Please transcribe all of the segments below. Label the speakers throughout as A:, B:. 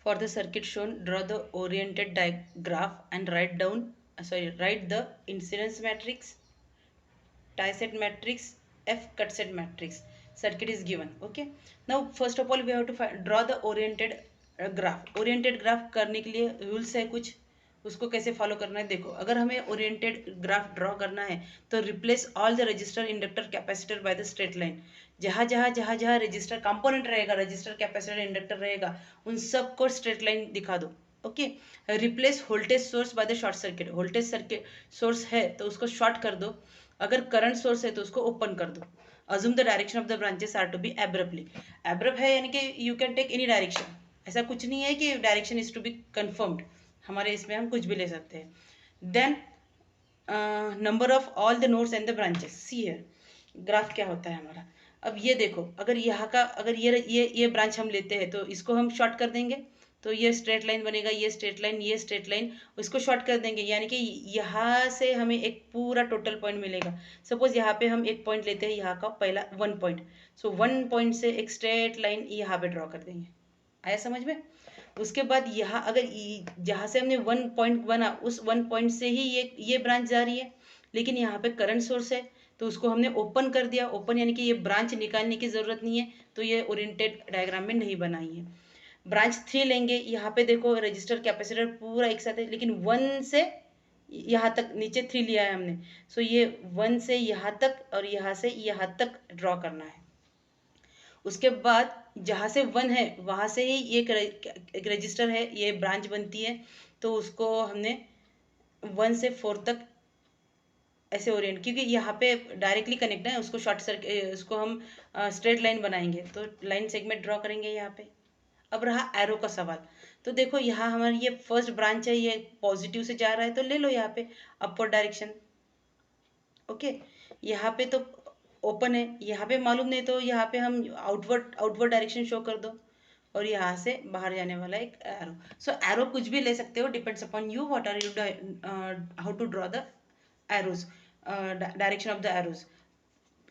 A: For the circuit shown, draw the oriented graph and write the incidence matrix, tie set matrix, f cut set matrix. Circuit is given. Okay, now first of all we have to draw the oriented graph. Oriented graph करने के लिए rules है कुछ, उसको कैसे follow करना है देखो। अगर हमें ओरिएंटेड ग्राफ ड्रॉ करना है तो replace all the register inductor capacitor by the straight line. जहाँ रजिस्टर कंपोनेंट रहेगा, रजिस्टर कैपेसिटर इंडक्टर रहेगा, उन सबको स्ट्रेट लाइन दिखा दो। Okay, replace voltage source by the short circuit. Voltage circuit source है तो उसको शॉर्ट कर दो, अगर करंट सोर्स है तो उसको ओपन कर दो। Assume the direction of the branches are to be abruptly. Abrupt है यानी कि you can take any direction, ऐसा कुछ नहीं है कि direction is to be confirmed, हमारे इसमें हम कुछ भी ले सकते हैं। Then number of all the nodes and the branches. सी है ग्राफ क्या होता है हमारा। अब ये देखो, अगर यहाँ का अगर ये ब्रांच हम लेते हैं तो इसको हम शॉर्ट कर देंगे, तो ये स्ट्रेट लाइन बनेगा, ये स्ट्रेट लाइन उसको शॉर्ट कर देंगे, यानी कि यहाँ से हमें एक पूरा टोटल पॉइंट मिलेगा। सपोज यहाँ पे हम एक पॉइंट लेते हैं, यहाँ का पहला 1 पॉइंट, सो 1 पॉइंट से एक स्ट्रेट लाइन यहाँ पे ड्रॉ कर देंगे। आया समझ में? उसके बाद यहाँ अगर जहाँ से हमने 1 पॉइंट बना उस 1 पॉइंट से ही ये ब्रांच जा रही है, लेकिन यहाँ पे करंट सोर्स है तो उसको हमने ओपन कर दिया। ओपन यानी कि ये ब्रांच निकालने की ज़रूरत नहीं है, तो ये ओरिएंटेड डायग्राम में नहीं बनाई है। ब्रांच 3 लेंगे, यहाँ पे देखो रजिस्टर कैपेसिटर पूरा एक साथ है, लेकिन 1 से यहाँ तक नीचे 3 लिया है हमने, सो ये 1 से यहाँ तक और यहाँ से यहाँ तक ड्रॉ करना है। उसके बाद जहाँ से 1 है वहाँ से ही एक रजिस्टर है, ये ब्रांच बनती है, तो उसको हमने 1 से 4 तक ऐसे ओरिएंट, क्योंकि यहाँ पे डायरेक्टली कनेक्ट है, उसको शॉर्ट सर्किट, उसको हम स्ट्रेट लाइन बनाएंगे तो लाइन सेगमेंट ड्रॉ करेंगे यहाँ पे। अब रहा एरो का सवाल, तो देखो यहाँ हमारी ये फर्स्ट ब्रांच है, ये पॉजिटिव से जा रहा है तो ले लो यहाँ पे अपवर्ड डायरेक्शन। ओके, यहाँ पे तो ओपन है, यहाँ पे मालूम नहीं तो यहाँ पे हम आउटवर्ड डायरेक्शन शो कर दो, और यहाँ से बाहर जाने वाला एक एरो। सो एरो कुछ भी ले सकते हो, depends upon you what are you how to draw the arrows, direction of the arrows.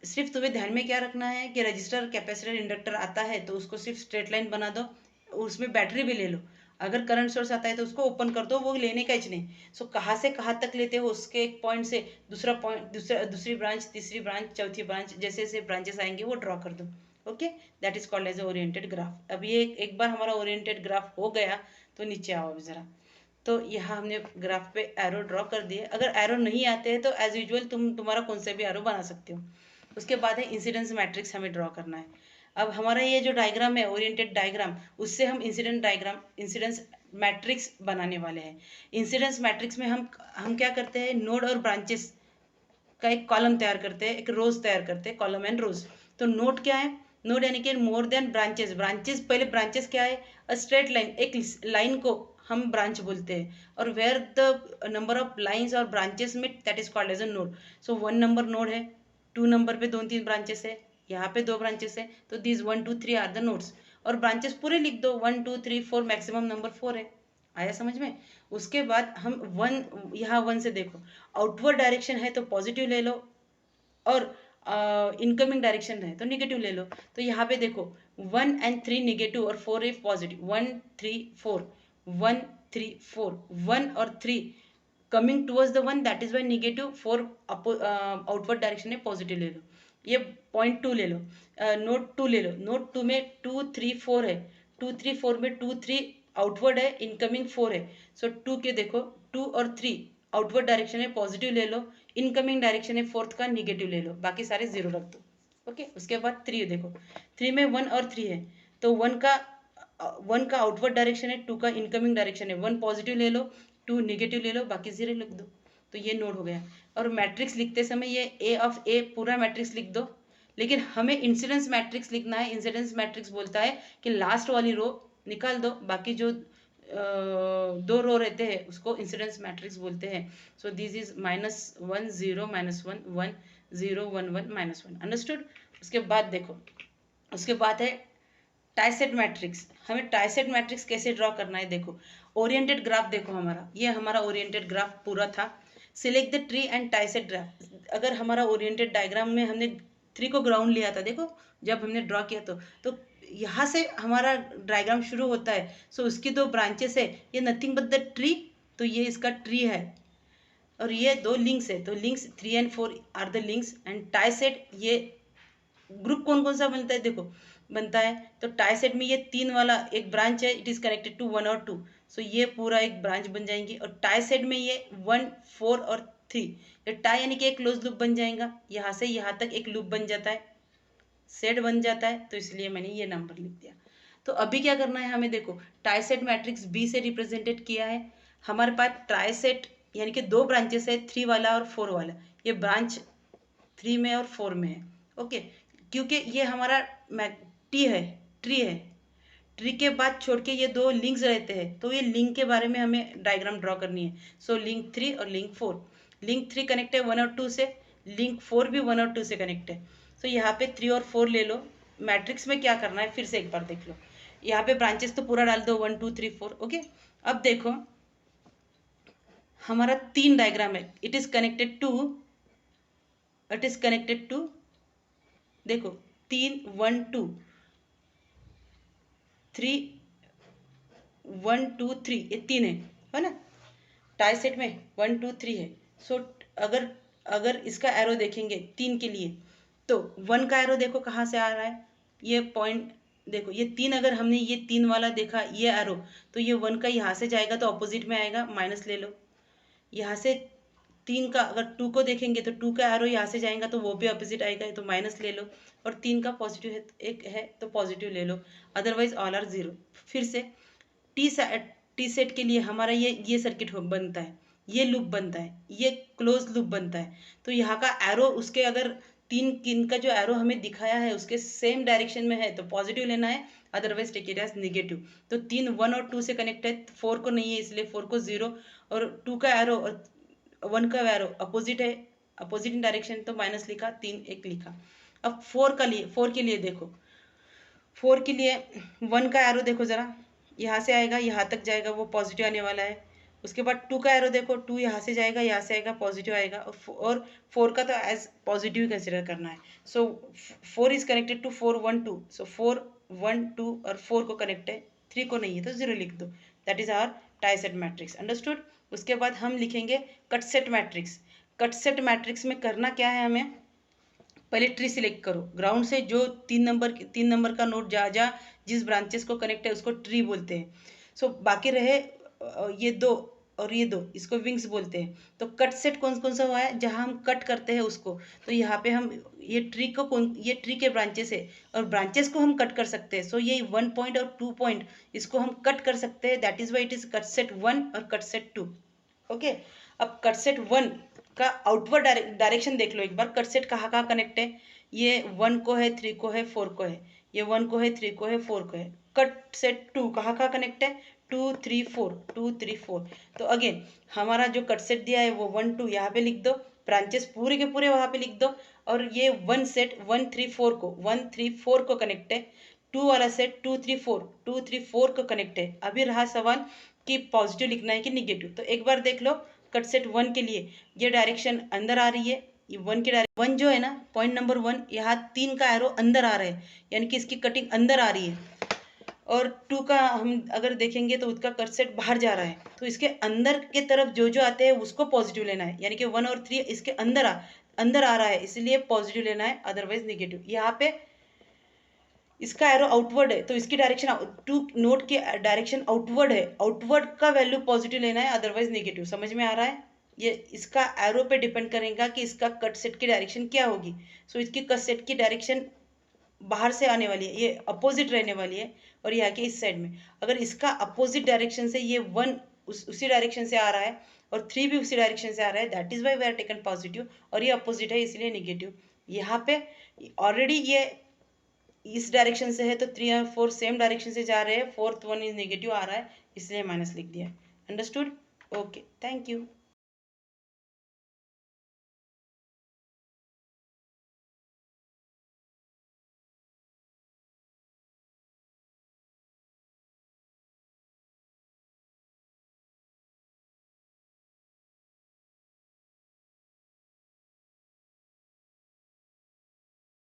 A: सिर्फ तुम्हें ध्यान में क्या रखना है कि रजिस्टर कैपेसिटर इंडक्टर आता है तो उसको सिर्फ स्ट्रेट लाइन बना दो, उसमें बैटरी भी ले लो। अगर करंट सोर्स आता है तो उसको ओपन कर दो, वो लेने का ही नहीं। सो कहाँ से कहाँ तक लेते हो, उसके एक पॉइंट से दूसरा पॉइंट, दूसरी ब्रांच, तीसरी ब्रांच, चौथी ब्रांच, जैसे जैसे ब्रांचेस आएंगे वो ड्रॉ कर दो। Okay, that is called as oriented graph. अब ये एक बार हमारा ओरिएंटेड ग्राफ हो गया तो नीचे आओ अभी जरा। तो यहाँ हमने ग्राफ पे एरो ड्रॉ कर दिए। अगर एरो नहीं आते हैं तो एज यूजुअल तुम्हारा कौन से भी एरो बना सकते हो। उसके बाद है इंसिडेंस मैट्रिक्स हमें ड्रॉ करना है। अब हमारा ये जो डायग्राम है ओरिएंटेड डायग्राम, उससे हम इंसिडेंस मैट्रिक्स बनाने वाले हैं। इंसिडेंस मैट्रिक्स में हम क्या करते हैं, नोड और ब्रांचेस का एक कॉलम तैयार करते हैं, एक रोज तैयार करते हैं, कॉलम एंड रोज। तो नोड क्या है, नोड यानी कि मोर देन ब्रांचेस। ब्रांचेस पहले ब्रांचेस क्या है, अ स्ट्रेट लाइन, एक लाइन को हम ब्रांच बोलते हैं, और where the number of lines और ब्रांचेस में that is called as a node. सो 1 नंबर नोड है, 2 नंबर पे 2-3 ब्रांचेस है, यहाँ पे 2 ब्रांचेस है, तो दिस 1 2 3 आर द नोड्स। और ब्रांचेस पूरे लिख दो, 1 2 3 4, मैक्सिमम नंबर 4 है। आया समझ में? उसके बाद हम 1, यहाँ 1 से देखो आउटवर्ड डायरेक्शन है तो पॉजिटिव ले लो, और इनकमिंग डायरेक्शन है तो निगेटिव ले लो। तो यहाँ पे देखो 1 and 3 निगेटिव और 4 है पॉजिटिव, 1 3 4, 1 3 4, 1 और 3 coming towards the 1, that is why negative, 4 outward direction है पॉजिटिव ले लो। ये पॉइंट 2 ले लो, नोट 2 ले लो, नोट 2 में 2 3 4 है, 2 3 4 में 2 3 आउटवर्ड है, इनकमिंग 4 है। सो 2 के देखो 2 और 3 आउटवर्ड डायरेक्शन है पॉजिटिव ले लो, इनकमिंग डायरेक्शन है फोर्थ का निगेटिव ले लो, बाकी सारे जीरो रख दो। ओके, उसके बाद 3 देखो, 3 में 1 और 3 है, तो 1 का आउटवर्ड डायरेक्शन है, 2 का इनकमिंग डायरेक्शन है, 1 पॉजिटिव ले लो, 2 निगेटिव ले लो, बाकी जीरो लिख दो। तो ये नोड हो गया। और मैट्रिक्स लिखते समय ये ए ऑफ ए पूरा मैट्रिक्स लिख दो, लेकिन हमें इंसिडेंस मैट्रिक्स लिखना है। इंसिडेंस मैट्रिक्स बोलता है कि लास्ट वाली रो निकाल दो, बाकी जो 2 रो रहते हैं उसको इंसिडेंस मैट्रिक्स बोलते हैं। So this is -1 0 -1 1 0 1 1 -1। अंडरस्टूड? उसके बाद देखो, उसके बाद है टाइसेट मैट्रिक्स। हमें टाइसेट मैट्रिक्स कैसे ड्रॉ करना है देखो। ओरिएंटेड ग्राफ देखो, ये हमारा ओरिएंटेड ग्राफ पूरा था। Select the tree and tieset graph. अगर हमारा ओरिएंटेड डायग्राम में हमने 3 को ग्राउंड लिया था, देखो जब हमने ड्रॉ किया तो यहाँ से हमारा डायग्राम शुरू होता है। सो उसकी दो ब्रांचेस है, ये नथिंग बट द ट्री, तो ये इसका ट्री है और ये दो लिंक्स है, तो links 3 and 4 are the links and tie set. ये ग्रुप कौन कौन सा बनता है देखो, बनता है तो टाई सेट में ये 3 वाला एक ब्रांच है, इट इज कनेक्टेड टू 1 और 2, सो ये पूरा एक ब्रांच बन जाएंगी। और टाई सेट में ये 1, 4 और 3, ये टाई यानी कि एक क्लोज लूप बन जाएगा, यहाँ से यहाँ तक एक लूप बन जाता है, सेट बन जाता है, तो इसलिए मैंने ये नंबर लिख दिया। तो अभी क्या करना है हमें, देखो टाई सेट मैट्रिक्स बी से रिप्रेजेंटेड किया है, हमारे पास ट्राई सेट यानी कि दो ब्रांचेस है, 3 वाला और 4 वाला, ये ब्रांच 3 में और 4 में है। ओके, क्योंकि ये हमारा टी है, ट्री है, ट्री के बाद छोड़ के ये दो लिंक्स रहते हैं, तो ये लिंक के बारे में हमें डायग्राम ड्रॉ करनी है। सो लिंक 3 और लिंक 4, लिंक 3 कनेक्ट है 1 और 2 से, लिंक 4 भी 1 और 2 से कनेक्ट है। सो यहाँ पे 3 और 4 ले लो। मैट्रिक्स में क्या करना है फिर से एक बार देख लो, यहाँ पे ब्रांचेस तो पूरा डाल दो 1 2 3 4। ओके, अब देखो हमारा 3 डायग्राम है, इट इज कनेक्टेड टू देखो 3 1 2 3 1 2 3, ये 3 है ना, टाई सेट में 1 2 3 है। सो अगर अगर इसका एरो देखेंगे 3 के लिए, तो 1 का एरो देखो कहाँ से आ रहा है, ये पॉइंट देखो, ये 3 अगर हमने ये 3 वाला देखा ये एरो, तो ये 1 का यहाँ से जाएगा तो अपोजिट में आएगा, माइनस ले लो। यहाँ से 3 का अगर 2 को देखेंगे तो 2 का एरो यहाँ से जाएगा तो वो भी अपोजिट आएगा, तो माइनस ले लो। और 3 का पॉजिटिव है, एक है तो पॉजिटिव ले लो, अदरवाइज ऑल आर जीरो। फिर से टी सेट के लिए हमारा ये सर्किट बनता है, ये लूप बनता है, ये क्लोज लूप बनता है। तो यहाँ का एरो उसके अगर 3 किन का जो एरो हमें दिखाया है उसके सेम डायरेक्शन में है तो पॉजिटिव लेना है, otherwise take it as negative. तो 3 1 और 2 से कनेक्ट है, 4 को नहीं है इसलिए 4 को 0, और 2 का एरो और 1 का एरो अपोजिट है, अपोजिट इन डायरेक्शन, तो माइनस लिखा, 3 1 लिखा। अब 4 के लिए देखो, 4 के लिए 1 का एरो देखो जरा, यहाँ से आएगा यहाँ तक जाएगा, वो पॉजिटिव आने वाला है। उसके बाद 2 का एरो देखो, 2 यहाँ से जाएगा यहाँ से आएगा, पॉजिटिव आएगा। और 4 का तो एज पॉजिटिव ही कंसिडर करना है। सो 4 इज कनेक्टेड टू 4 1 2, सो 4 1 2 और 4 को कनेक्ट है, 3 को नहीं है तो 0 लिख दो। That is our tie set matrix, understood. उसके बाद हम लिखेंगे cut set matrix. Cut set matrix में करना क्या है, हमें पहले ट्री सिलेक्ट करो, ग्राउंड से जो 3 नंबर का नोड जा जिस ब्रांचेस को कनेक्ट है उसको ट्री बोलते हैं। सो बाकी रहे ये दो और ये दो, इसको विंग्स बोलते हैं। तो कट सेट कौन कौन सा हुआ है, जहां हम कट करते हैं उसको, तो यहाँ पे हम ये ट्री के ब्रांचेस है और ब्रांचेस को हम कट कर सकते हैं। सो ये 1 पॉइंट और 2 पॉइंट इसको हम कट कर सकते हैं, that is why it is cut set 1 और कट सेट 2। ओके, अब कट सेट 1 का आउटवर्ड डायरेक्शन देख लो एक बार, कट सेट कहाँ कहाँ कनेक्ट है, ये 1 को है, 3 को है, 4 को है, ये 1 को है, 3 को है, 4 को है। कट सेट 2 कहाँ कहाँ कनेक्ट है, 2 3 4, 2 3 4। तो अगेन हमारा जो कट सेट दिया है वो 1 2 यहाँ पे लिख दो, ब्रांचेस पूरे के पूरे वहाँ पे लिख दो, और ये 1 सेट 1 3 4 को 1 3 4 को कनेक्ट है, 2 वाला सेट 2 3 4 2 3 4 को कनेक्ट है। अभी रहा सवाल कि पॉजिटिव लिखना है कि निगेटिव, तो एक बार देख लो कट सेट 1 के लिए ये डायरेक्शन अंदर आ रही है, ये 1 की डायरेक्शन 1 जो है ना, पॉइंट नंबर 1, यहाँ 3 का एरो अंदर आ रहा है यानी कि इसकी कटिंग अंदर आ रही है। और 2 का हम अगर देखेंगे तो उसका कट सेट बाहर जा रहा है, तो इसके अंदर के तरफ जो आते हैं उसको पॉजिटिव लेना है, यानी कि 1 और 3 इसके अंदर आ रहा है इसलिए पॉजिटिव लेना है, अदरवाइज निगेटिव। यहाँ पे इसका एरो आउटवर्ड है तो इसकी डायरेक्शन 2 नोट की डायरेक्शन आउटवर्ड है, आउटवर्ड का वैल्यू पॉजिटिव लेना है, अदरवाइज नेगेटिव। समझ में आ रहा है, ये इसका एरो पे डिपेंड करेगा कि इसका कट सेट की डायरेक्शन क्या होगी। सो इसकी कट सेट की डायरेक्शन बाहर से आने वाली है, ये अपोजिट रहने वाली है, और यहाँ के इस साइड में अगर इसका अपोजिट डायरेक्शन से ये 1 उसी डायरेक्शन से आ रहा है और 3 भी उसी डायरेक्शन से आ रहा है, that is why we are taken positive, और ये अपोजिट है इसलिए निगेटिव। यहाँ पे ऑलरेडी ये इस डायरेक्शन से है तो 3 और 4 सेम डायरेक्शन से जा रहे हैं, 4th 1 इज नेगेटिव आ रहा है इसलिए माइनस लिख दिया, अंडरस्टूड। Okay, thank you.